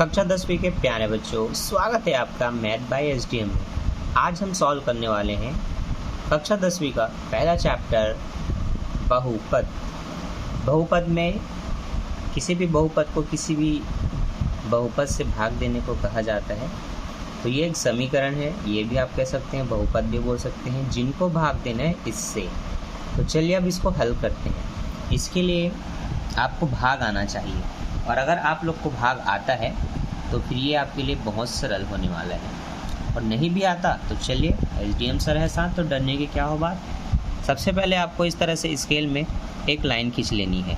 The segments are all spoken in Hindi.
कक्षा 10वीं के प्यारे बच्चों, स्वागत है आपका मैथ बाय एसडीएम में। आज हम सॉल्व करने वाले हैं कक्षा 10वीं का पहला चैप्टर बहुपद। बहुपद में किसी भी बहुपद को किसी भी बहुपद से भाग देने को कहा जाता है। तो ये एक समीकरण है, ये भी आप कह सकते हैं, बहुपद भी बोल सकते हैं, जिनको भाग देना है इससे। तो चलिए अब इसको हल करते हैं। इसके लिए आपको भाग आना चाहिए, और अगर आप लोग को भाग आता है तो फिर ये आपके लिए बहुत सरल होने वाला है। और नहीं भी आता तो चलिए, एसडीएम सर है साथ, तो डरने की क्या हो बात। सबसे पहले आपको इस तरह से स्केल में एक लाइन खींच लेनी है,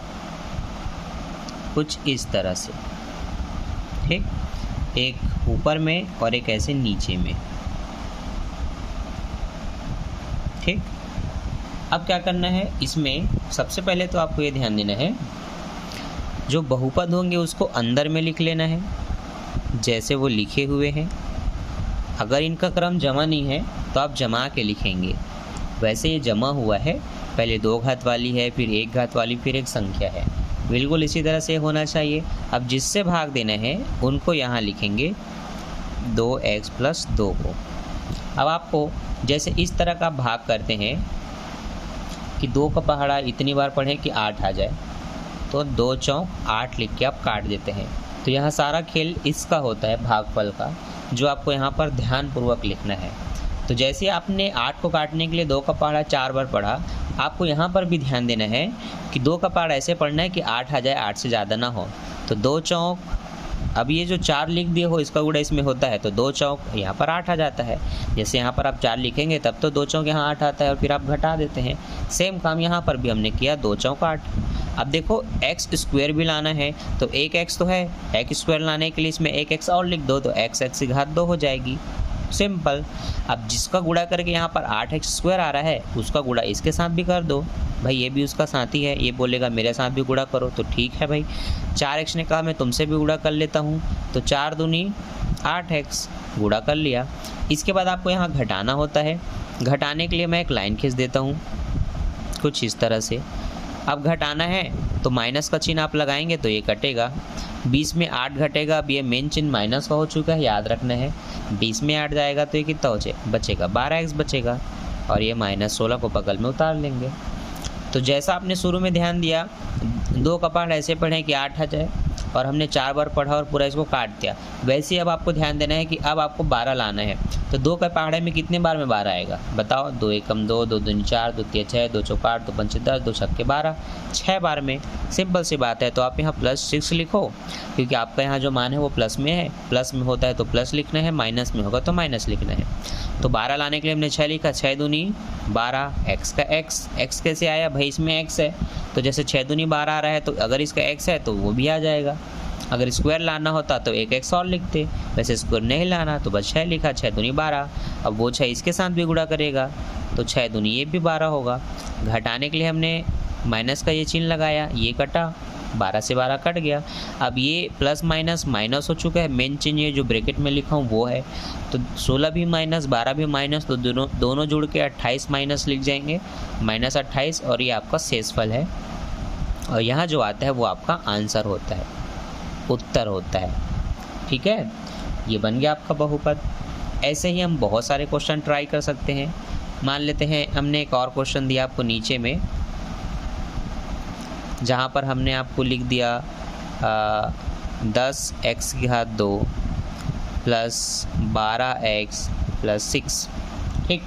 कुछ इस तरह से, ठीक, एक ऊपर में और एक ऐसे नीचे में, ठीक। अब क्या करना है, इसमें सबसे पहले तो आपको ये ध्यान देना है, जो बहुपद होंगे उसको अंदर में लिख लेना है जैसे वो लिखे हुए हैं। अगर इनका क्रम जमा नहीं है तो आप जमा के लिखेंगे। वैसे ये जमा हुआ है, पहले 2 घात वाली है, फिर 1 घात वाली, फिर एक संख्या है, बिल्कुल इसी तरह से होना चाहिए। अब जिससे भाग देना है उनको यहाँ लिखेंगे 2x + 2 को। अब आपको जैसे इस तरह का भाग करते हैं कि 2 का पहाड़ा इतनी बार पढ़ें कि 8 आ जाए, तो 2 चौक 8 लिख के आप काट देते हैं। तो यहाँ सारा खेल इसका होता है, भागफल का, जो आपको यहाँ पर ध्यानपूर्वक लिखना है। तो जैसे आपने 8 को काटने के लिए 2 का पहाड़ा 4 बार पढ़ा, आपको यहाँ पर भी ध्यान देना है कि 2 का पहाड़ा ऐसे पढ़ना है कि 8 आ जाए, 8 से ज़्यादा ना हो। तो 2 चौक, अब ये जो 4 लिख दिए हो इसका गुणा इसमें होता है, तो 2 चौक यहाँ पर 8 आ जाता है। जैसे यहाँ पर आप 4 लिखेंगे तब तो 2 चौक यहाँ 8 आता है, और फिर आप घटा देते हैं। सेम काम यहाँ पर भी हमने किया, 2 चौक 8। अब देखो x² भी लाना है, तो 1x तो है, x² लाने के लिए इसमें 1x और लिख दो, तो x² हो जाएगी, सिंपल। अब जिसका गुणा करके यहाँ पर 8x² आ रहा है, उसका गुणा इसके साथ भी कर दो। भाई ये भी उसका साथी है, ये बोलेगा मेरे साथ भी गुणा करो, तो ठीक है भाई। 4x ने कहा मैं तुमसे भी गुणा कर लेता हूँ, तो 4 दूनी 8x, गुणा कर लिया। इसके बाद आपको यहाँ घटाना होता है। घटाने के लिए मैं एक लाइन खींच देता हूँ, कुछ इस तरह से। अब घटाना है तो माइनस का चिन्ह आप लगाएंगे तो ये कटेगा। 20 में 8 घटेगा, अब ये मेन चिन्ह माइनस का हो चुका है, याद रखना है। 20 में 8 जाएगा तो ये कितना बचेगा, 12x बचेगा, और ये -16 को बगल में उतार लेंगे। तो जैसा आपने शुरू में ध्यान दिया, 2 का पहाड़ ऐसे पढ़ें कि 8 आ जाए, और हमने 4 बार पढ़ा और पूरा इसको काट दिया। वैसे ही अब आपको ध्यान देना है कि अब आपको 12 लाना है। तो 2 के पहाड़े में कितने बार में 12 आएगा बताओ? 2 एकम 2, 2 दूनी 4, 2 तिया 6, 2 चौक 8, 2 पंचे 10, 2 छक्के 12, 6 बार में। सिंपल सी बात है। तो आप यहाँ +6 लिखो, क्योंकि आपका यहाँ जो मान है वो प्लस में है। प्लस में होता है तो प्लस लिखना है, माइनस में होगा तो माइनस लिखना है। तो 12 लाने के लिए हमने 6 लिखा, 6 दूनी 12, x का x कैसे आया भाई? इसमें x है, तो जैसे 6 दूनी 12 आ रहा है, तो अगर इसका x है तो वो भी आ जाएगा। अगर स्क्वायर लाना होता तो 1x और लिखते, वैसे स्क्वायर नहीं लाना तो बस 6 लिखा, 6 दूनी 12। अब वो 6 इसके साथ भी गुणा करेगा, तो 6 दूनी ये भी 12 होगा। घटाने के लिए हमने माइनस का ये चिन्ह लगाया, ये कटा, 12 से 12 कट गया। अब ये प्लस माइनस माइनस हो चुका है, मेन चिन्ह ये जो ब्रैकेट में लिखा हूँ वो है। तो 16 भी माइनस, 12 भी माइनस, तो दोनों जुड़ के 28 माइनस लिख जाएंगे, -28, और ये आपका शेषफल है। और यहाँ जो आता है वो आपका आंसर होता है, उत्तर होता है। ठीक है, ये बन गया आपका बहुपद। ऐसे ही हम बहुत सारे क्वेश्चन ट्राई कर सकते हैं। मान लेते हैं हमने एक और क्वेश्चन दिया आपको नीचे में, जहाँ पर हमने आपको लिख दिया 10x² + 12x + 6। ठीक,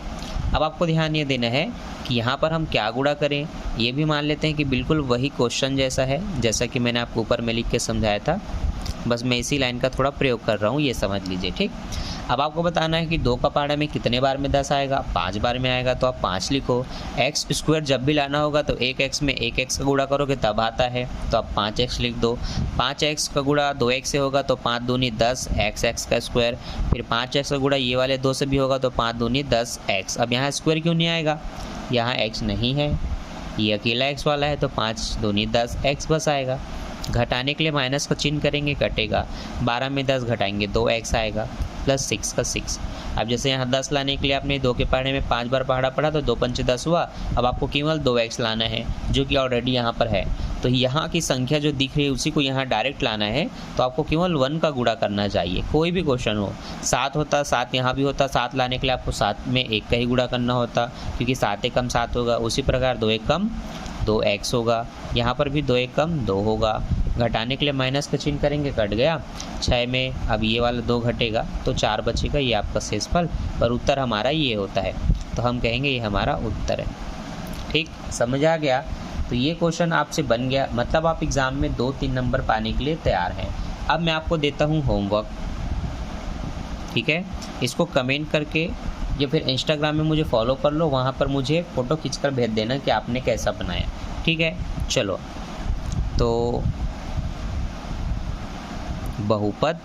अब आपको ध्यान ये देना है कि यहाँ पर हम क्या गुणा करें। ये भी मान लेते हैं कि बिल्कुल वही क्वेश्चन जैसा है, जैसा कि मैंने आपको ऊपर में लिख के समझाया था, बस मैं इसी लाइन का थोड़ा प्रयोग कर रहा हूँ, ये समझ लीजिए। ठीक, अब आपको बताना है कि 2 का पहाड़ा में कितने बार में 10 आएगा? 5 बार में आएगा, तो आप 5 लिखो। x² जब भी लाना होगा तो 1x में 1x का गुणा करोगे तब आता है, तो आप 5x लिख दो। 5x का गुणा 2x से होगा तो 5 दूनी 10, x का स्क्वायर, फिर 5x का गुणा ये वाले 2 से भी होगा तो 5 दूनी 10x। अब यहाँ स्क्वायर क्यों नहीं आएगा? यहाँ x नहीं है, ये अकेला x वाला है, तो 5 दूनी 10, x बस आएगा। घटाने के लिए माइनस का चिन्ह करेंगे, कटेगा। 12 में 10 घटाएंगे 2x आएगा। प्लस 6 का 6। अब जैसे यहाँ 10 लाने के लिए आपने 2 के पहाड़े में 5 बार पहाड़ा पढ़ा तो 2 पंचे 10 हुआ। अब आपको केवल 2x लाना है जो कि ऑलरेडी यहाँ पर है। तो यहाँ की संख्या जो दिख रही है उसी को यहाँ डायरेक्ट लाना है, तो आपको केवल 1 का गुणा करना चाहिए। कोई भी क्वेश्चन हो, 7 होता 7 यहाँ भी होता, 7 लाने के लिए आपको 7 में 1 का ही गुणा करना होता क्योंकि 7 एक कम 7 होगा। उसी प्रकार 2 एक कम 2x होगा, यहाँ पर भी 2 एक कम 2 होगा। घटाने के लिए माइनस का चिन्ह करेंगे, कट गया 6 में। अब ये वाला 2 घटेगा तो 4 बचेगा, ये आपका शेषफल। पर उत्तर हमारा ये होता है, तो हम कहेंगे ये हमारा उत्तर है। ठीक, समझ आ गया? तो ये क्वेश्चन आपसे बन गया, मतलब आप एग्ज़ाम में 2-3 नंबर पाने के लिए तैयार हैं। अब मैं आपको देता हूँ होमवर्क, ठीक है? इसको कमेंट करके या फिर इंस्टाग्राम में मुझे फॉलो कर लो, वहाँ पर मुझे फ़ोटो खींचकर भेज देना कि आपने कैसा बनाया, ठीक है? चलो, तो बहुपद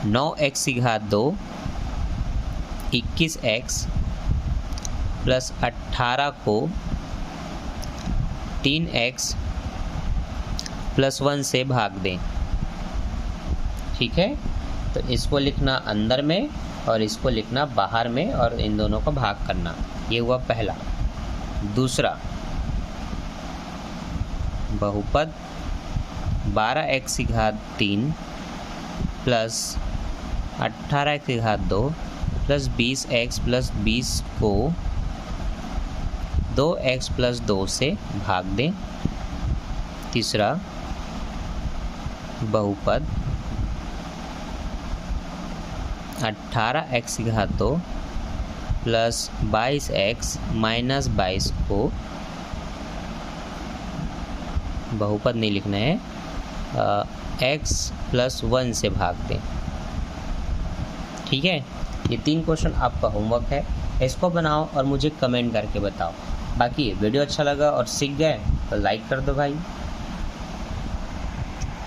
9x की घात 2 21x प्लस 18 को 3x प्लस 1 से भाग दें, ठीक है? तो इसको लिखना अंदर में और इसको लिखना बाहर में और इन दोनों को भाग करना। ये हुआ पहला। दूसरा, बहुपद 12x की घात 3 प्लस 18x की घात 2 प्लस 20x प्लस 20 को 2x प्लस 2 से भाग दें। तीसरा, बहुपद 18x की घात 2 प्लस 22x माइनस 22 को, बहुपद नहीं लिखना है, x प्लस 1 से भाग दें, ठीक है? ये 3 क्वेश्चन आपका होमवर्क है, इसको बनाओ और मुझे कमेंट करके बताओ। बाकी वीडियो अच्छा लगा और सीख गए तो लाइक कर दो भाई।